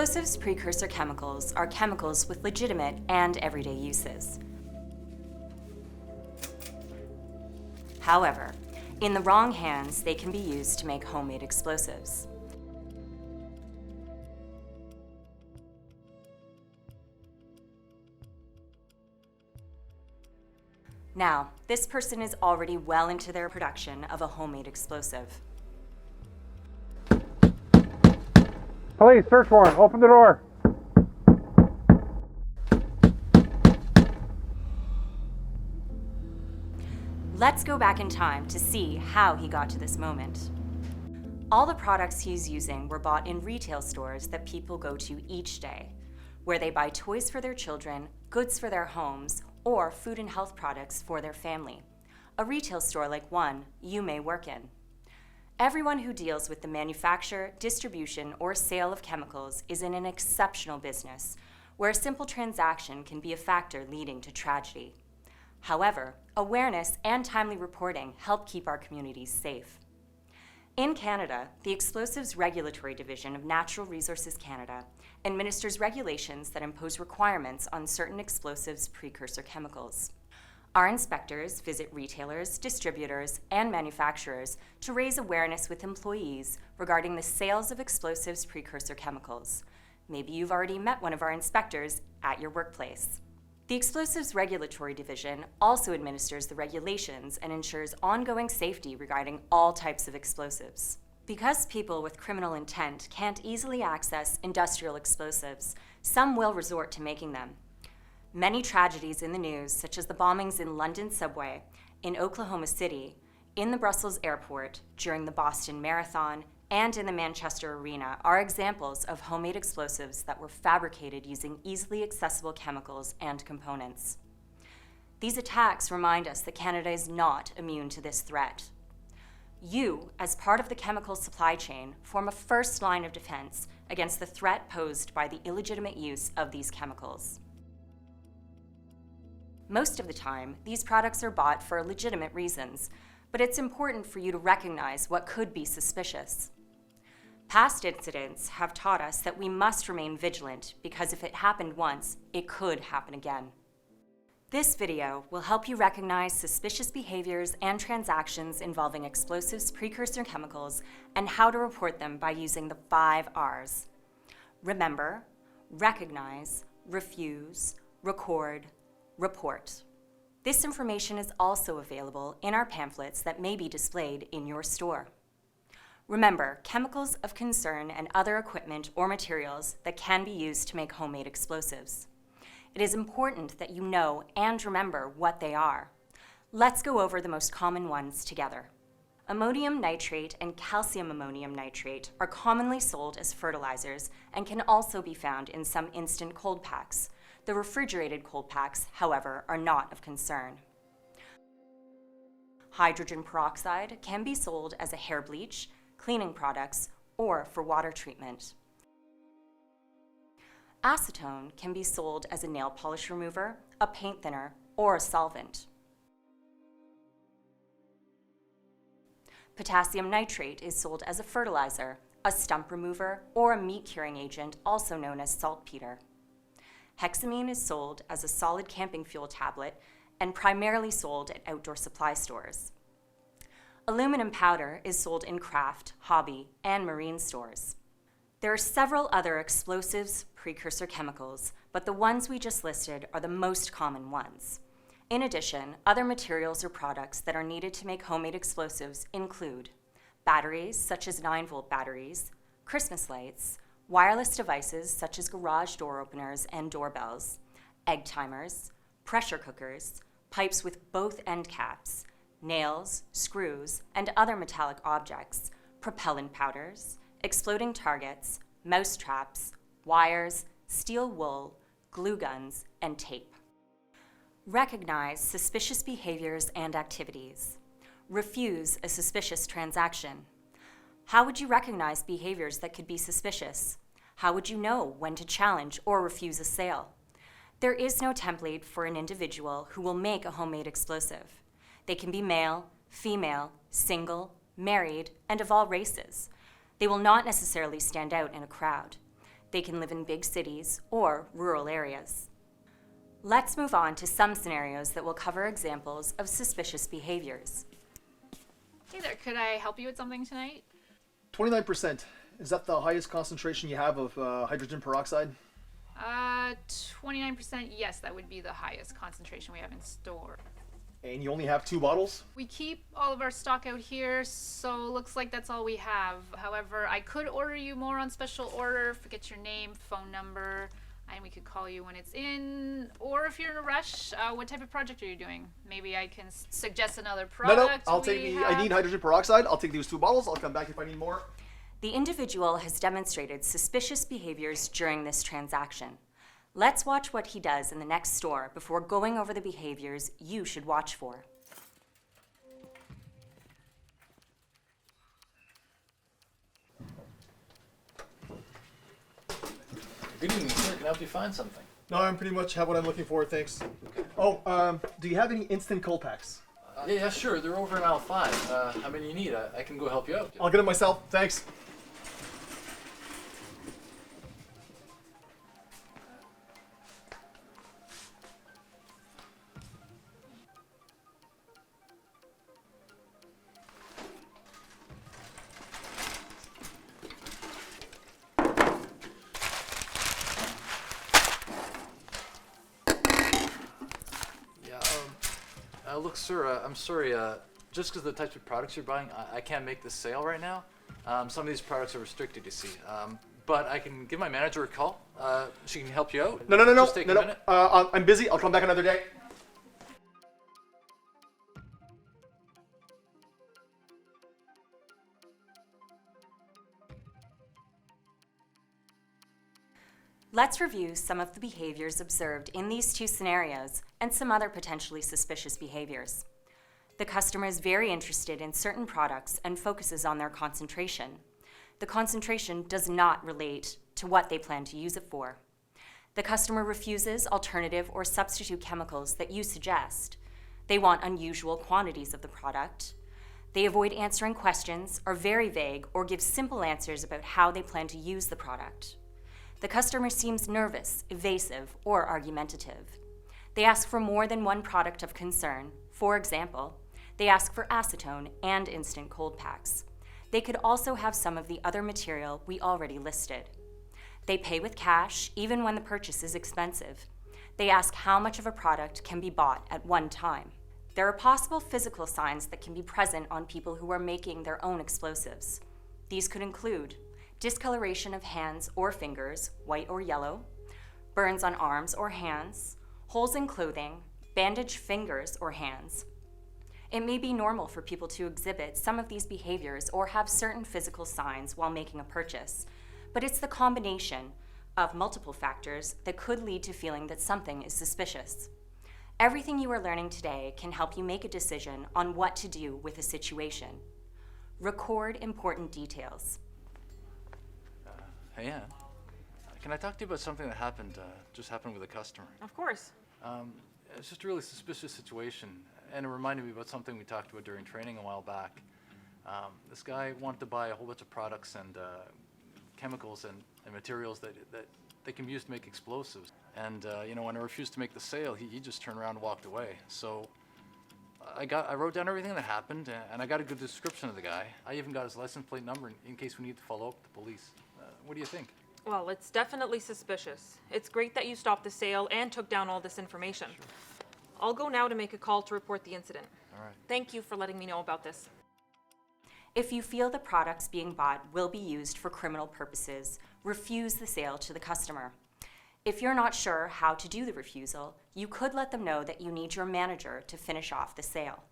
Explosives precursor chemicals are chemicals with legitimate and everyday uses. However, in the wrong hands, they can be used to make homemade explosives. Now, this person is already well into their production of a homemade explosive. Police, search warrant, open the door. Let's go back in time to see how he got to this moment. All the products he's using were bought in retail stores that people go to each day, where they buy toys for their children, goods for their homes, or food and health products for their family. A retail store like one you may work in. Everyone who deals with the manufacture, distribution, or sale of chemicals is in an exceptional business, where a simple transaction can be a factor leading to tragedy. However, awareness and timely reporting help keep our communities safe. In Canada, the Explosives Regulatory Division of Natural Resources Canada administers regulations that impose requirements on certain explosives precursor chemicals. Our inspectors visit retailers, distributors, and manufacturers to raise awareness with employees regarding the sales of explosives precursor chemicals. Maybe you've already met one of our inspectors at your workplace. The Explosives Regulatory Division also administers the regulations and ensures ongoing safety regarding all types of explosives. Because people with criminal intent can't easily access industrial explosives, some will resort to making them. Many tragedies in the news, such as the bombings in London subway, in Oklahoma City, in the Brussels airport, during the Boston Marathon, and in the Manchester Arena, are examples of homemade explosives that were fabricated using easily accessible chemicals and components. These attacks remind us that Canada is not immune to this threat. You, as part of the chemical supply chain, form a first line of defense against the threat posed by the illegitimate use of these chemicals. Most of the time, these products are bought for legitimate reasons, but it's important for you to recognize what could be suspicious. Past incidents have taught us that we must remain vigilant because if it happened once, it could happen again. This video will help you recognize suspicious behaviors and transactions involving explosives precursor chemicals and how to report them by using the 5 R's. Remember, recognize, refuse, record, report. This information is also available in our pamphlets that may be displayed in your store. Remember, chemicals of concern and other equipment or materials that can be used to make homemade explosives. It is important that you know and remember what they are. Let's go over the most common ones together. Ammonium nitrate and calcium ammonium nitrate are commonly sold as fertilizers and can also be found in some instant cold packs. The refrigerated cold packs, however, are not of concern. Hydrogen peroxide can be sold as a hair bleach, cleaning products, or for water treatment. Acetone can be sold as a nail polish remover, a paint thinner, or a solvent. Potassium nitrate is sold as a fertilizer, a stump remover, or a meat curing agent, also known as saltpeter. Hexamine is sold as a solid camping fuel tablet and primarily sold at outdoor supply stores. Aluminum powder is sold in craft, hobby, and marine stores. There are several other explosives precursor chemicals, but the ones we just listed are the most common ones. In addition, other materials or products that are needed to make homemade explosives include batteries such as 9-volt batteries, Christmas lights, wireless devices such as garage door openers and doorbells, egg timers, pressure cookers, pipes with both end caps, nails, screws, and other metallic objects, propellant powders, exploding targets, mouse traps, wires, steel wool, glue guns, and tape. Recognize suspicious behaviors and activities. Refuse a suspicious transaction. How would you recognize behaviors that could be suspicious? How would you know when to challenge or refuse a sale? There is no template for an individual who will make a homemade explosive. They can be male, female, single, married, and of all races. They will not necessarily stand out in a crowd. They can live in big cities or rural areas. Let's move on to some scenarios that will cover examples of suspicious behaviors. Hey there, could I help you with something tonight? 29%. Is that the highest concentration you have of hydrogen peroxide? 29%, yes, that would be the highest concentration we have in store. And you only have 2 bottles? We keep all of our stock out here, so looks like that's all we have. However, I could order you more on special order, forget your name, phone number, and we could call you when it's in. Or if you're in a rush, what type of project are you doing? Maybe I can suggest another product. No, I'll take I need hydrogen peroxide. I'll take these 2 bottles. I'll come back if I need more. The individual has demonstrated suspicious behaviors during this transaction. Let's watch what he does in the next store before going over the behaviors you should watch for. Good evening, sir. Can I help you find something? No, I pretty much have what I'm looking for, thanks. Oh, do you have any instant cold packs? Yeah, sure. They're over in aisle 5. How many you need? I can go help you out. I'll get them myself, thanks. Look, sir, I'm sorry. Just because of the types of products you're buying, I can't make this sale right now. Some of these products are restricted, you see. But I can give my manager a call. She can help you out. No. Just take a minute. I'm busy. I'll come back another day. Let's review some of the behaviors observed in these 2 scenarios and some other potentially suspicious behaviors. The customer is very interested in certain products and focuses on their concentration. The concentration does not relate to what they plan to use it for. The customer refuses alternative or substitute chemicals that you suggest. They want unusual quantities of the product. They avoid answering questions, are very vague, or give simple answers about how they plan to use the product. The customer seems nervous, evasive, or argumentative. They ask for more than one product of concern. For example, they ask for acetone and instant cold packs. They could also have some of the other material we already listed. They pay with cash, even when the purchase is expensive. They ask how much of a product can be bought at one time. There are possible physical signs that can be present on people who are making their own explosives. These could include discoloration of hands or fingers, white or yellow, burns on arms or hands, holes in clothing, bandaged fingers or hands. It may be normal for people to exhibit some of these behaviors or have certain physical signs while making a purchase, but it's the combination of multiple factors that could lead to feeling that something is suspicious. Everything you are learning today can help you make a decision on what to do with a situation. Record important details. Hey, Ann. Can I talk to you about something that just happened with a customer? Of course. It's just a really suspicious situation, and it reminded me about something we talked about during training a while back. This guy wanted to buy a whole bunch of products and chemicals and materials that they can be used to make explosives. And when I refused to make the sale, he just turned around and walked away. So I wrote down everything that happened, and I got a good description of the guy. I even got his license plate number in case we need to follow up with the police. What do you think? Well, it's definitely suspicious. It's great that you stopped the sale and took down all this information. Sure. I'll go now to make a call to report the incident. All right. Thank you for letting me know about this. If you feel the products being bought will be used for criminal purposes, refuse the sale to the customer. If you're not sure how to do the refusal, you could let them know that you need your manager to finish off the sale.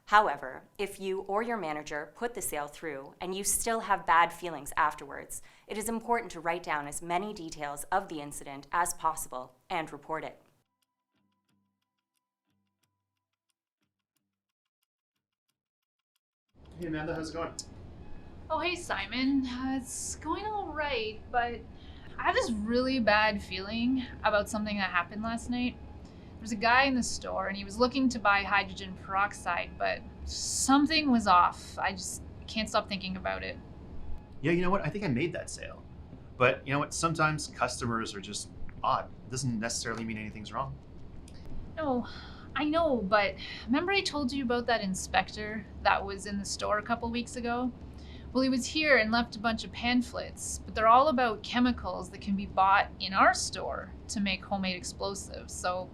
However, if you or your manager put the sale through and you still have bad feelings afterwards, it is important to write down as many details of the incident as possible and report it. Hey, Amanda, how's it going? Oh, hey, Simon. It's going all right, but I have this really bad feeling about something that happened last night. There was a guy in the store and he was looking to buy hydrogen peroxide, but something was off. I just can't stop thinking about it. Yeah, you know what? I think I made that sale. But you know what? Sometimes customers are just odd. It doesn't necessarily mean anything's wrong. No, I know, but remember I told you about that inspector that was in the store a couple weeks ago? Well, he was here and left a bunch of pamphlets, but they're all about chemicals that can be bought in our store to make homemade explosives. So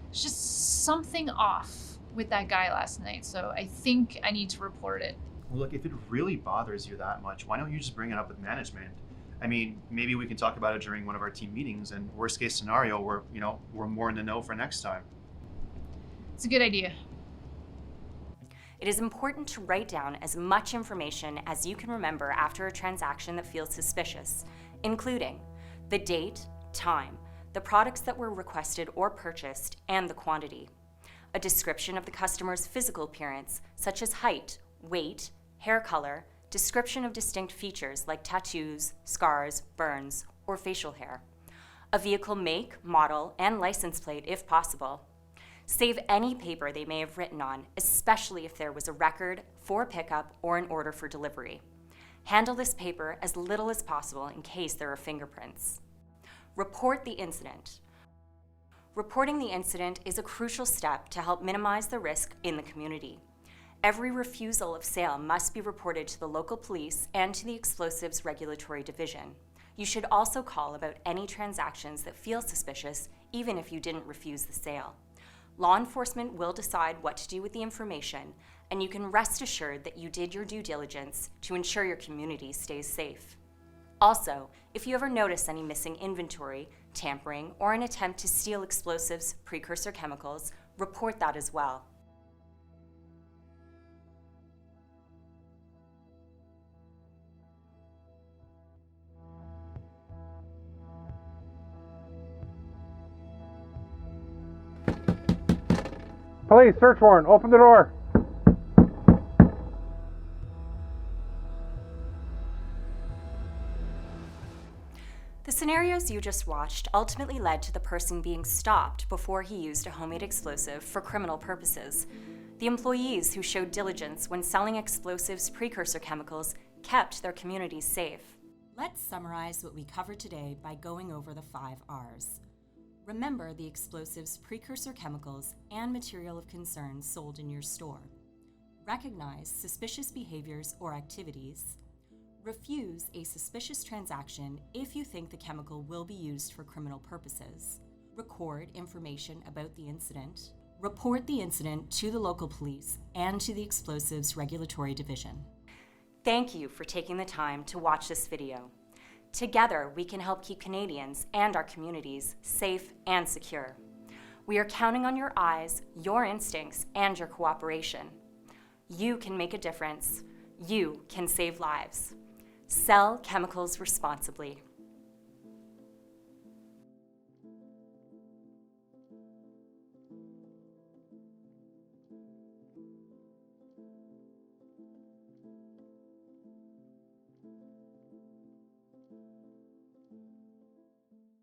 it's just something off with that guy last night. So I think I need to report it. Well, look, if it really bothers you that much, why don't you just bring it up with management? I mean, maybe we can talk about it during one of our team meetings, and worst case scenario, we're more in the know for next time. It's a good idea. It is important to write down as much information as you can remember after a transaction that feels suspicious, including the date, time, the products that were requested or purchased, and the quantity. A description of the customer's physical appearance, such as height, weight, hair color, description of distinct features like tattoos, scars, burns, or facial hair. A vehicle make, model, and license plate if possible. Save any paper they may have written on, especially if there was a record for pickup or an order for delivery. Handle this paper as little as possible in case there are fingerprints. Report the incident. Reporting the incident is a crucial step to help minimize the risk in the community. Every refusal of sale must be reported to the local police and to the Explosives Regulatory Division. You should also call about any transactions that feel suspicious, even if you didn't refuse the sale. Law enforcement will decide what to do with the information, and you can rest assured that you did your due diligence to ensure your community stays safe. Also, if you ever notice any missing inventory, tampering, or an attempt to steal explosives, precursor chemicals, report that as well. Police, search warrant. Open the door. The scenarios you just watched ultimately led to the person being stopped before he used a homemade explosive for criminal purposes. The employees who showed diligence when selling explosives precursor chemicals kept their communities safe. Let's summarize what we covered today by going over the 5 R's. Remember the explosives precursor chemicals and material of concern sold in your store. Recognize suspicious behaviors or activities. Refuse a suspicious transaction if you think the chemical will be used for criminal purposes. Record information about the incident. Report the incident to the local police and to the Explosives Regulatory Division. Thank you for taking the time to watch this video. Together, we can help keep Canadians and our communities safe and secure. We are counting on your eyes, your instincts, and your cooperation. You can make a difference. You can save lives. Sell chemicals responsibly.